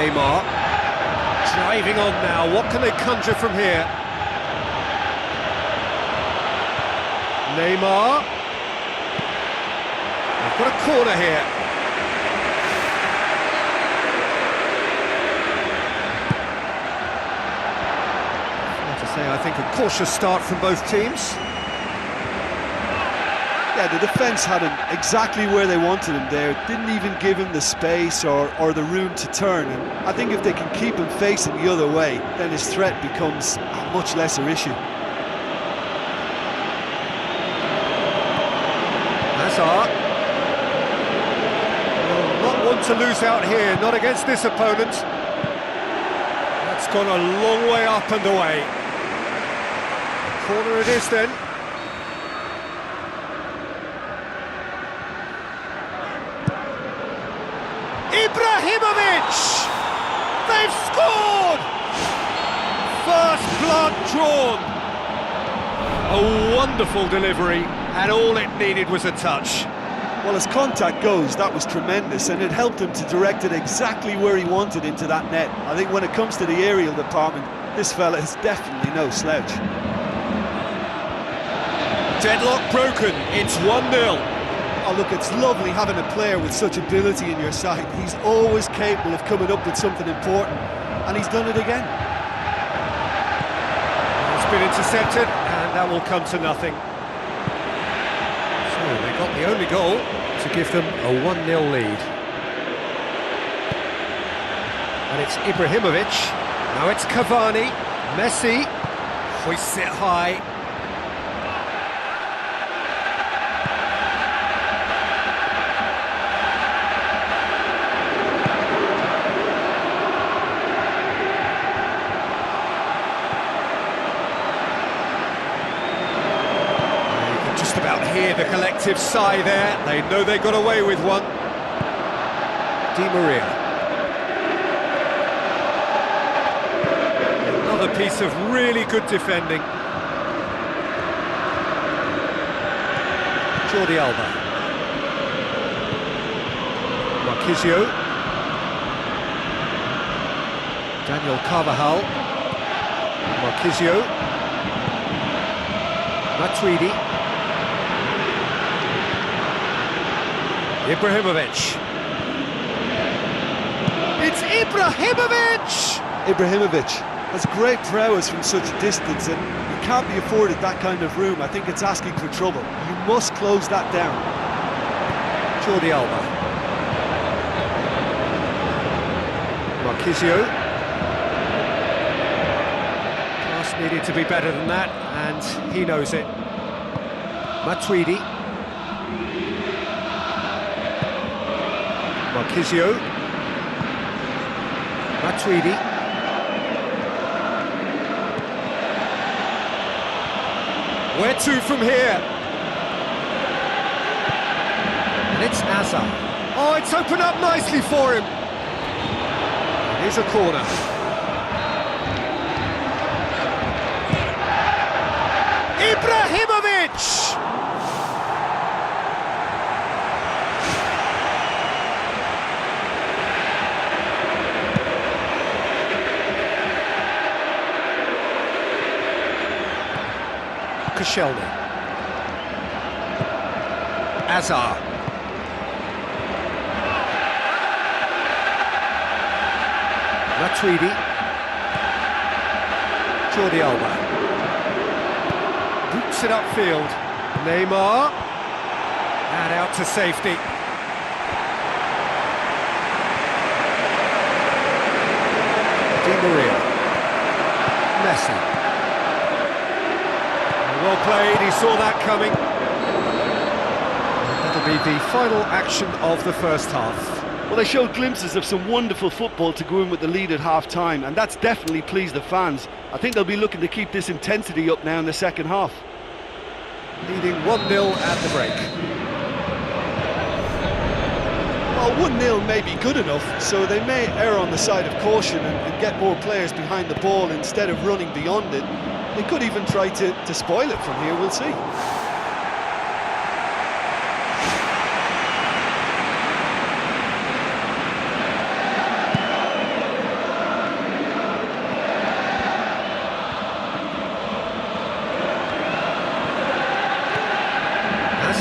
Neymar. Driving on now, what can they conjure from here? Neymar. They've got a corner here. Fair to say, I think a cautious start from both teams. Yeah, the defence had him exactly where they wanted him there. Didn't even give him the space or the room to turn. And I think if they can keep him facing the other way, then his threat becomes a much lesser issue. Hazard. Well, not one to lose out here, not against this opponent. That's gone a long way up and away. Corner it is then. Ibrahimovic! They've scored! First blood drawn. A wonderful delivery, and all it needed was a touch. Well, as contact goes, that was tremendous, and it helped him to direct it exactly where he wanted into that net. I think when it comes to the aerial department, this fella is definitely no slouch. Deadlock broken, it's 1-0. Oh, look, it's lovely having a player with such ability in your side. He's always capable of coming up with something important, and he's done it again. It's been intercepted, and that will come to nothing. So they got the only goal to give them a 1-0 lead. And it's Ibrahimovic. Now it's Cavani. Messi hoists it high. About here, the collective sigh there. They know they got away with one. Di Maria. Another piece of really good defending. Jordi Alba. Marquisio. Daniel Carvajal. Marquisio. Matuidi. Ibrahimovic. It's Ibrahimovic! Ibrahimovic has great prowess from such a distance, and he can't be afforded that kind of room. I think it's asking for trouble. You must close that down. Jordi Alba. Marquisio. Pass needed to be better than that, and he knows it. Matuidi. Marquisio. Matuidi. Where to from here? And it's Hazard. Oh, it's opened up nicely for him. Here's a corner. Ibrahimovic! Koscielny. Hazard. Matuidi. Jordi Alba. Boots it upfield. Neymar. And out to safety. Di Maria. Messi. Well played, he saw that coming. That'll be the final action of the first half. Well, they showed glimpses of some wonderful football to go in with the lead at half-time, and that's definitely pleased the fans. I think they'll be looking to keep this intensity up now in the second half. Leading 1-0 at the break. Well, 1-0 may be good enough, so they may err on the side of caution and get more players behind the ball instead of running beyond it. They could even try to spoil it from here, we'll see.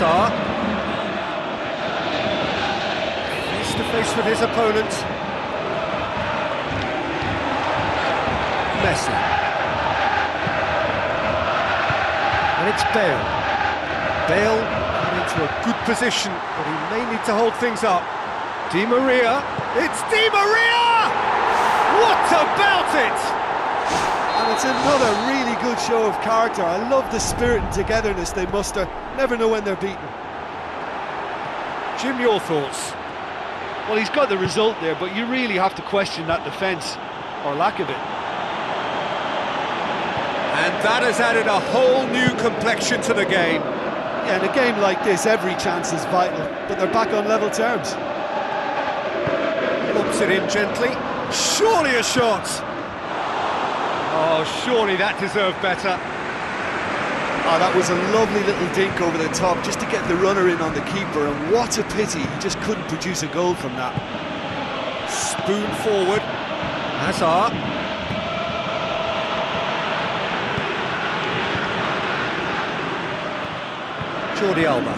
Hazard. Face to face with his opponent. Messi. And it's Bale. Bale got into a good position, but he may need to hold things up. Di Maria. It's Di Maria! What about it? And it's another really good show of character. I love the spirit and togetherness they muster. Never know when they're beaten. Jim, your thoughts? Well, he's got the result there, but you really have to question that defence, or lack of it. And that has added a whole new complexion to the game. Yeah, in a game like this, every chance is vital, but they're back on level terms. Lobs it in gently. Surely a shot. Oh, surely that deserved better. Oh, that was a lovely little dink over the top, just to get the runner in on the keeper, and what a pity, he just couldn't produce a goal from that. Spoon forward. Hazard. Jordi Alba.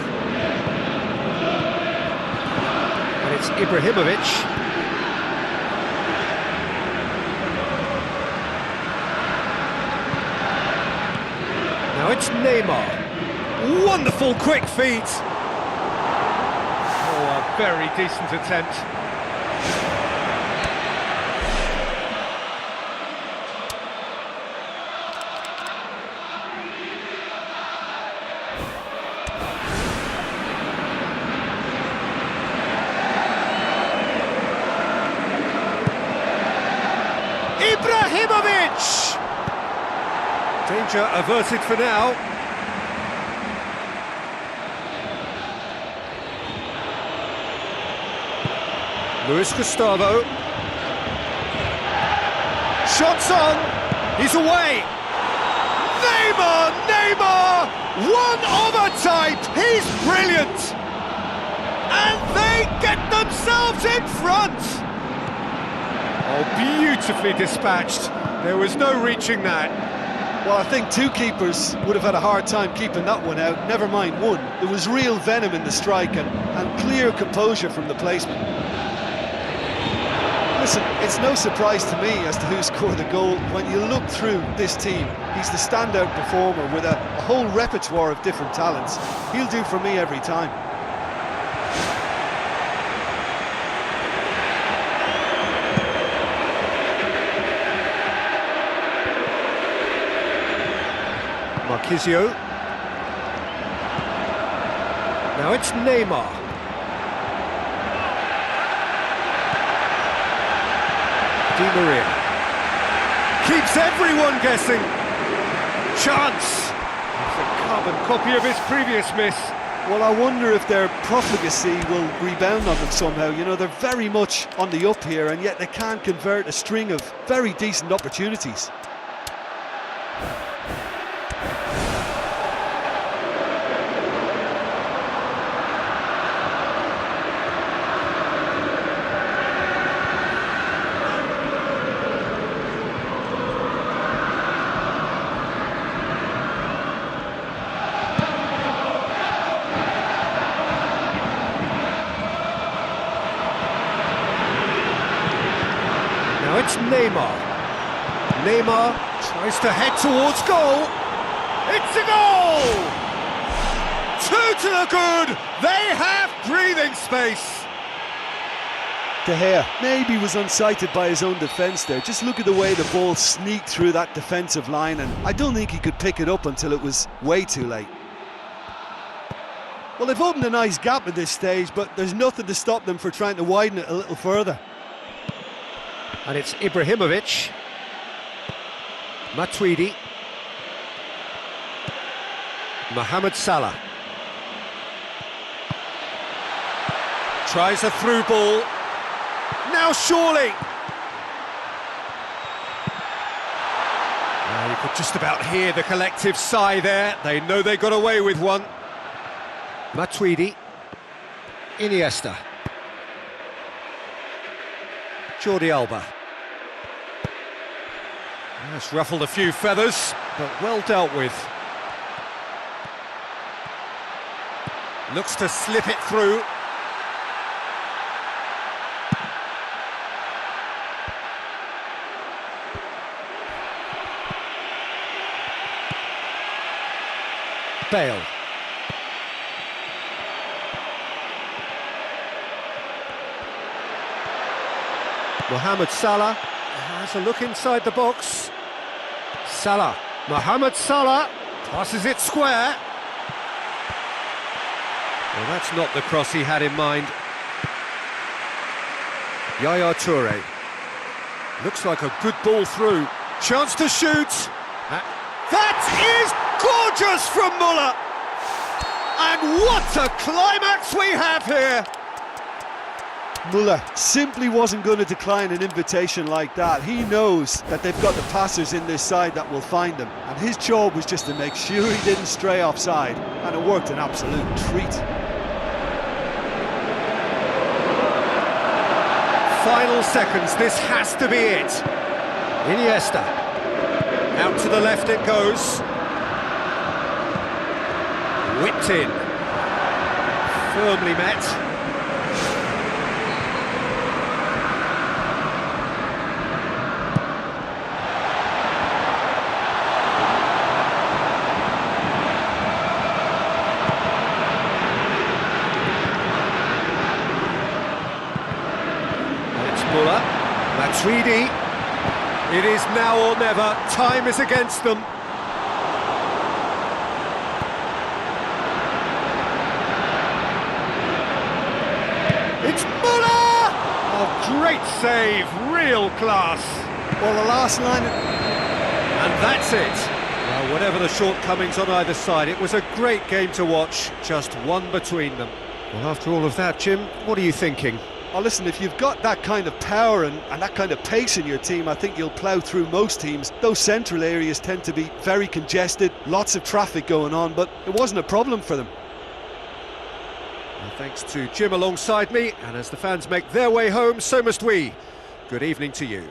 And it's Ibrahimovic. Now it's Neymar. Wonderful quick feet. Oh, a very decent attempt. Ibrahimovic! Danger averted for now. Luis Gustavo. Shots on. He's away. Neymar! Neymar! One of a type. He's brilliant. And they get themselves in front. Oh, beautifully dispatched. There was no reaching that. Well, I think two keepers would have had a hard time keeping that one out, never mind one. There was real venom in the strike and clear composure from the placement. Listen, it's no surprise to me as to who scored the goal. When you look through this team, he's the standout performer with a whole repertoire of different talents. He'll do for me every time. Marquisio. Now it's Neymar. Di Maria. Keeps everyone guessing. Chance. It's a carbon copy of his previous miss. Well, I wonder if their profligacy will rebound on them somehow. You know, they're very much on the up here, and yet they can't convert a string of very decent opportunities. Now it's Neymar. Neymar tries to head towards goal. It's a goal! 2 to the good. They have breathing space. De Gea maybe was unsighted by his own defence there. Just look at the way the ball sneaked through that defensive line, and I don't think he could pick it up until it was way too late. Well, they've opened a nice gap at this stage, but there's nothing to stop them for trying to widen it a little further. And it's Ibrahimovic. Matuidi. Mohamed Salah. Tries a through ball. Now surely. Now you could just about hear the collective sigh there. They know they got away with one. Matuidi. Iniesta. Jordi Alba. That's ruffled a few feathers, but well dealt with. Looks to slip it through. Bale. Mohamed Salah has a look inside the box. Salah. Mohamed Salah passes it square. Well, that's not the cross he had in mind. Yaya Toure. Looks like a good ball through. Chance to shoot. That is gorgeous from Muller. And what a climax we have here. Muller simply wasn't going to decline an invitation like that. He knows that they've got the passers in this side that will find him, and his job was just to make sure he didn't stray offside, and it worked an absolute treat. Final seconds, this has to be it. Iniesta. Out to the left it goes. Whipped in. Firmly met. Muller, Matuidi, it is now or never, time is against them. It's Muller! Oh, great save, real class. Well, the last line... And that's it. Well, whatever the shortcomings on either side, it was a great game to watch, just one between them. Well, after all of that, Jim, what are you thinking? Oh, listen, if you've got that kind of power and that kind of pace in your team, I think you'll plough through most teams. Those central areas tend to be very congested, lots of traffic going on, but it wasn't a problem for them. Well, thanks to Jim alongside me, and as the fans make their way home, so must we. Good evening to you.